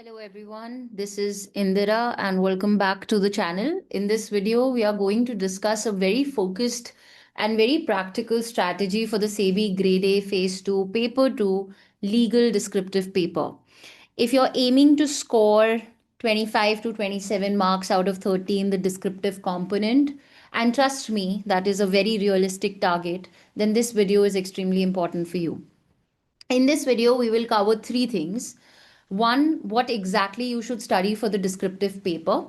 Hello everyone, this is Indira and welcome back to the channel. In this video, we are going to discuss a very focused and very practical strategy for the SEBI Grade A Phase 2 Paper 2 Legal Descriptive Paper. If you're aiming to score 25 to 27 marks out of 30 in the descriptive component, and trust me, that is a very realistic target, then this video is extremely important for you. In this video, we will cover three things. One, what exactly you should study for the descriptive paper.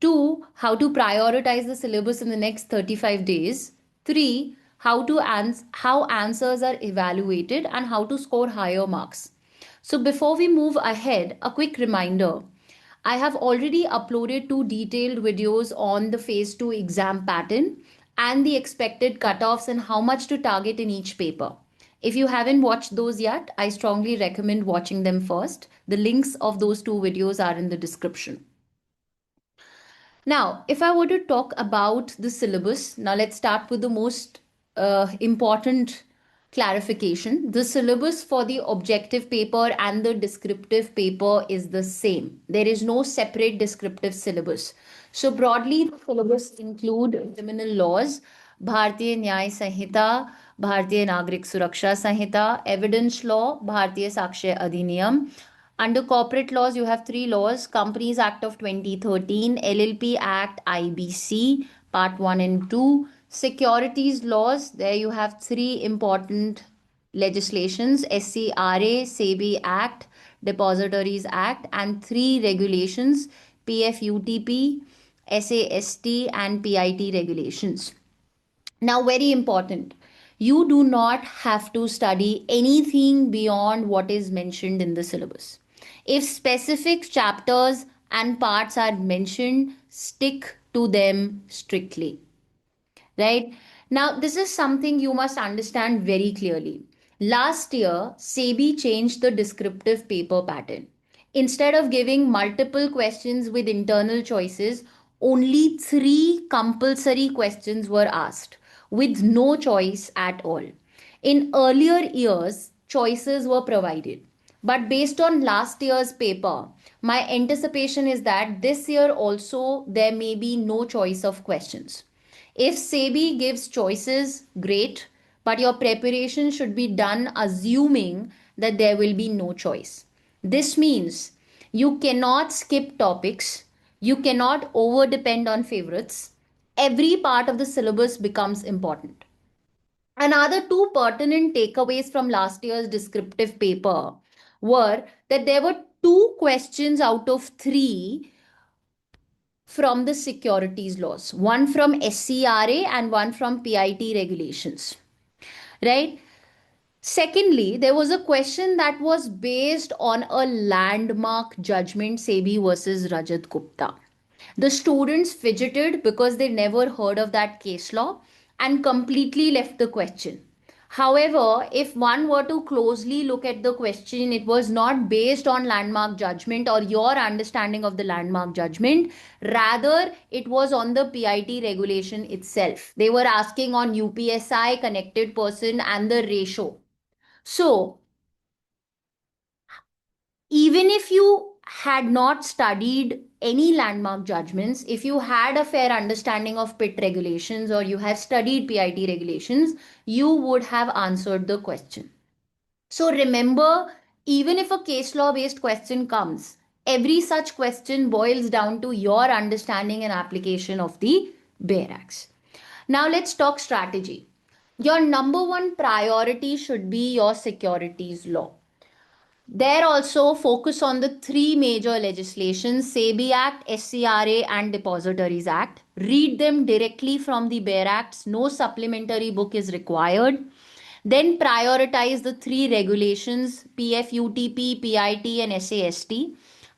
Two, how to prioritize the syllabus in the next 35 days. Three, how answers are evaluated and how to score higher marks. So before we move ahead, a quick reminder. I have already uploaded two detailed videos on the phase 2 exam pattern and the expected cutoffs and how much to target in each paper. If you haven't watched those yet, I strongly recommend watching them first. The links of those two videos are in the description. Now, if I were to talk about the syllabus, now let's start with the most important clarification. The syllabus for the objective paper and the descriptive paper is the same. There is no separate descriptive syllabus. So broadly, the syllabus include criminal laws, Bharatiya Nyay Sanhita, Bharatiya Nagrik Suraksha Sanhita, evidence law, Bharatiya Sakshya Adhiniyam. Under corporate laws, you have three laws: Companies Act of 2013, LLP Act, IBC, Part 1 and 2. Securities laws, there you have three important legislations: SCRA, SEBI Act, Depositories Act, and three regulations: PFUTP, SAST, and PIT regulations. Now, very important, you do not have to study anything beyond what is mentioned in the syllabus. If specific chapters and parts are mentioned, stick to them strictly. Right? Now, this is something you must understand very clearly. Last year, SEBI changed the descriptive paper pattern. Instead of giving multiple questions with internal choices, only three compulsory questions were asked with no choice at all. In earlier years, choices were provided. But based on last year's paper, my anticipation is that this year also there may be no choice of questions. If SEBI gives choices, great, but your preparation should be done assuming that there will be no choice. This means you cannot skip topics, you cannot over depend on favorites. Every part of the syllabus becomes important. Another two pertinent takeaways from last year's descriptive paper were that there were two questions out of three from the securities laws, one from SCRA and one from PIT regulations, right? Secondly, there was a question that was based on a landmark judgment, SEBI versus Rajat Gupta. The students fidgeted because they never heard of that case law and completely left the question. However, if one were to closely look at the question, it was not based on landmark judgment or your understanding of the landmark judgment. Rather, it was on the PIT regulation itself. They were asking on UPSI, connected person, and the ratio. So, even if you had not studied any landmark judgments, if you had a fair understanding of PIT regulations or you have studied PIT regulations, you would have answered the question. So remember, even if a case law based question comes, every such question boils down to your understanding and application of the BEAR Acts. Now let's talk strategy. Your number one priority should be your securities law. There also focus on the three major legislations: SEBI Act, SCRA, and Depositories Act. Read them directly from the BEAR Acts. No supplementary book is required. Then prioritize the three regulations: PFUTP, PIT, and SAST.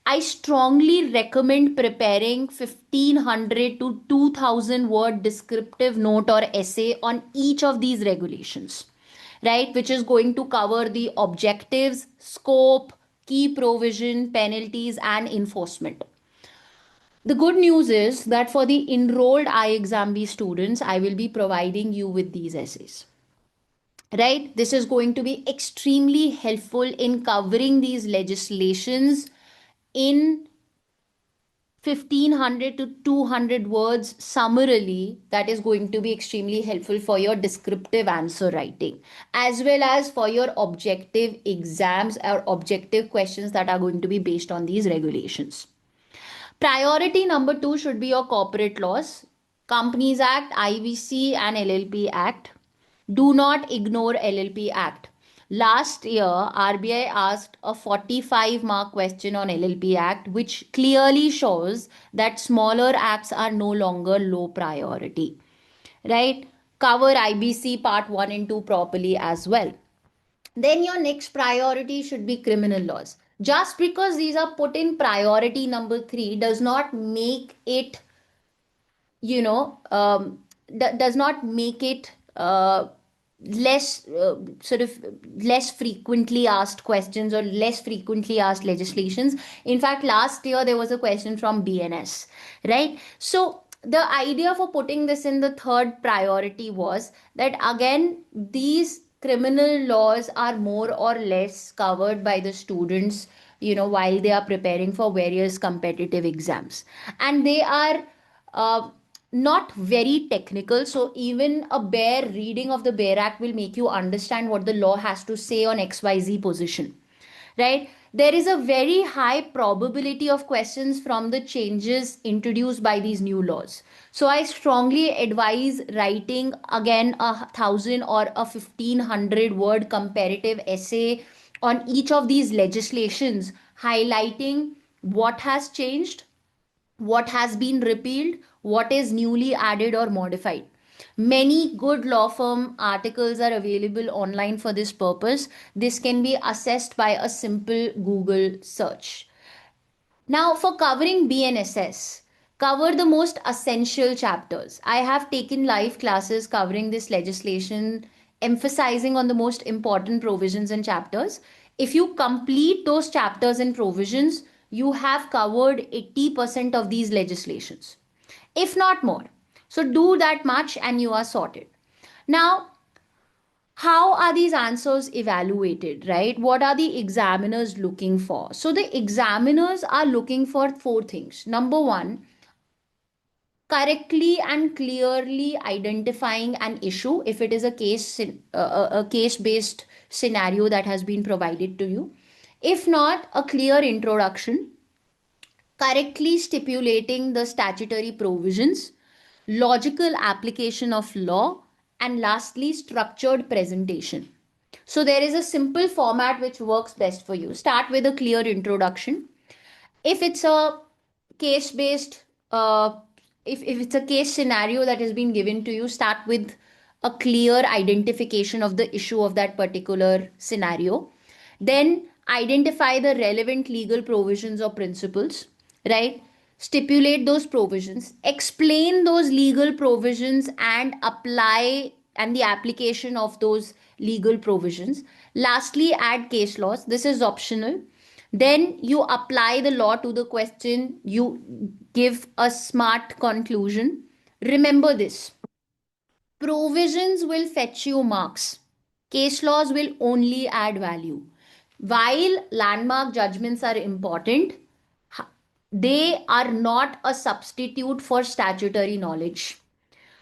I strongly recommend preparing 1500 to 2000 word descriptive note or essay on each of these regulations, right? Which is going to cover the objectives, scope, key provision, penalties, and enforcement. The good news is that for the enrolled iExamB students, I will be providing you with these essays. Right? This is going to be extremely helpful in covering these legislations in 1500 to 200 words summarily, that is going to be extremely helpful for your descriptive answer writing, as well as for your objective exams or objective questions that are going to be based on these regulations. Priority number 2 should be your corporate laws, Companies Act, IBC, and LLP Act. Do not ignore LLP Act. Last year, RBI asked a 45 mark question on LLP Act, which clearly shows that smaller acts are no longer low priority. Right? Cover IBC part 1 and 2 properly as well. Then your next priority should be criminal laws. Just because these are put in priority number 3 does not make it, does not make it less sort of less frequently asked questions or less frequently asked legislations. In fact, last year there was a question from BNS, right? So the idea for putting this in the third priority was that again these criminal laws are more or less covered by the students, while they are preparing for various competitive exams, and they are not very technical. So even a bare reading of the Bare Act will make you understand what the law has to say on XYZ position, right? There is a very high probability of questions from the changes introduced by these new laws. So I strongly advise writing again 1,000 or a 1,500 word comparative essay on each of these legislations, highlighting what has changed, what has been repealed, what is newly added or modified. Many good law firm articles are available online for this purpose. This can be assessed by a simple Google search. Now, for covering BNSS, cover the most essential chapters. I have taken live classes covering this legislation, emphasizing on the most important provisions and chapters. If you complete those chapters and provisions, you have covered 80% of these legislations, if not more. So do that much and you are sorted. Now, how are these answers evaluated, right? What are the examiners looking for? So the examiners are looking for 4 things. Number 1, correctly and clearly identifying an issue if it is a case based scenario that has been provided to you. If not, a clear introduction, correctly stipulating the statutory provisions, logical application of law, and lastly, structured presentation. So there is a simple format which works best for you. Start with a clear introduction. If it's a case based, if it's a case scenario that has been given to you, start with a clear identification of the issue of that particular scenario. Then identify the relevant legal provisions or principles, right? Stipulate those provisions, explain those legal provisions and apply and the application of those legal provisions. Lastly, add case laws. This is optional. Then you apply the law to the question, you give a smart conclusion. Remember this: provisions will fetch you marks, case laws will only add value. While landmark judgments are important, they are not a substitute for statutory knowledge.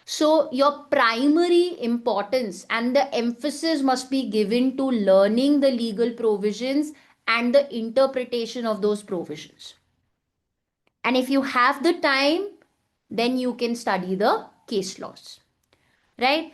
So, your primary importance and the emphasis must be given to learning the legal provisions and the interpretation of those provisions. And if you have the time, then you can study the case laws, right?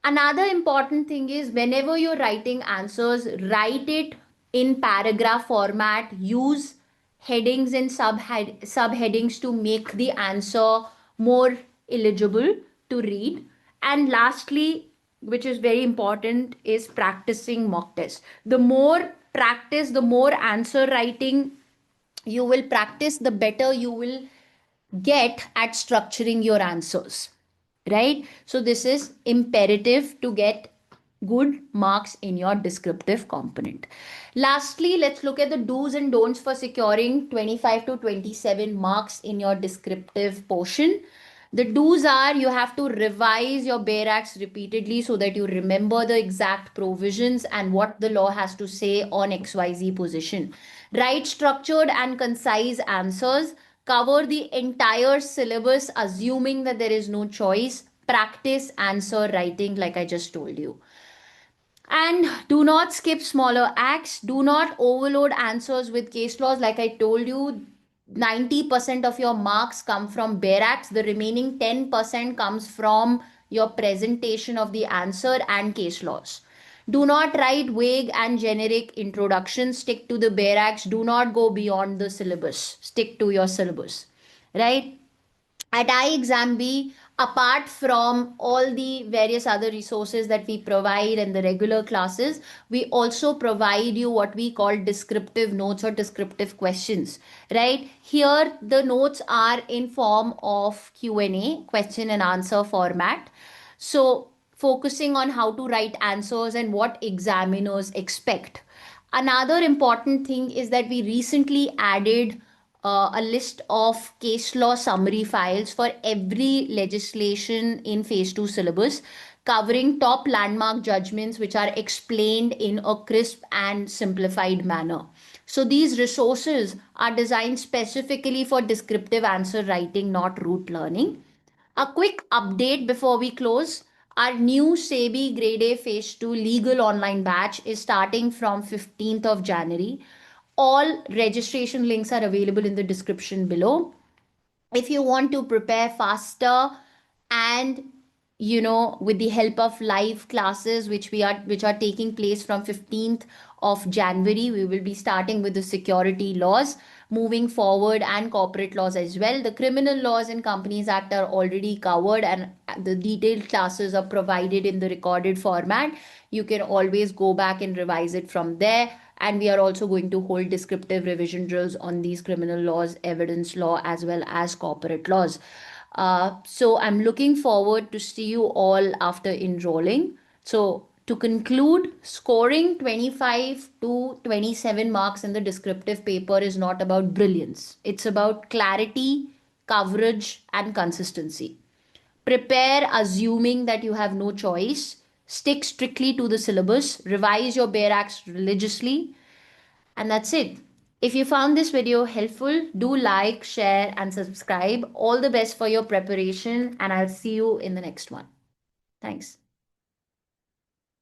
Another important thing is whenever you're writing answers, write it in paragraph format, use headings and subheadings to make the answer more illegible to read. And lastly, which is very important, is practicing mock tests. The more practice, the more answer writing you will practice, the better you will get at structuring your answers, right? So this is imperative to get good marks in your descriptive component. Lastly, let's look at the do's and don'ts for securing 25 to 27 marks in your descriptive portion. The do's are you have to revise your bare acts repeatedly so that you remember the exact provisions and what the law has to say on XYZ position. Write structured and concise answers. Cover the entire syllabus, assuming that there is no choice. Practice answer writing, like I just told you. And do not skip smaller acts. Do not overload answers with case laws. Like I told you, 90% of your marks come from bare acts. The remaining 10% comes from your presentation of the answer and case laws. Do not write vague and generic introductions. Stick to the bare acts. Do not go beyond the syllabus. Stick to your syllabus. Right? At iExamB, apart from all the various other resources that we provide and the regular classes, we also provide you what we call descriptive notes or descriptive questions, right? Here, the notes are in form of Q&A, question and answer format. So, focusing on how to write answers and what examiners expect. Another important thing is that we recently added a list of case law summary files for every legislation in phase 2 syllabus, covering top landmark judgments which are explained in a crisp and simplified manner. So these resources are designed specifically for descriptive answer writing, not rote learning. A quick update before we close. Our new SEBI Grade A Phase 2 legal online batch is starting from 15th of January. All registration links are available in the description below. If you want to prepare faster and with the help of live classes which are taking place from 15th of January, we will be starting with the security laws moving forward and corporate laws as well. The criminal laws and companies act are already covered and the detailed classes are provided in the recorded format. You can always go back and revise it from there. And we are also going to hold descriptive revision drills on these criminal laws, evidence law, as well as corporate laws. So I'm looking forward to see you all after enrolling. So to conclude, scoring 25 to 27 marks in the descriptive paper is not about brilliance. It's about clarity, coverage, and consistency. Prepare assuming that you have no choice. Stick strictly to the syllabus. Revise your bare acts religiously. And that's it. If you found this video helpful, do like, share, and subscribe. All the best for your preparation, and I'll see you in the next one. Thanks.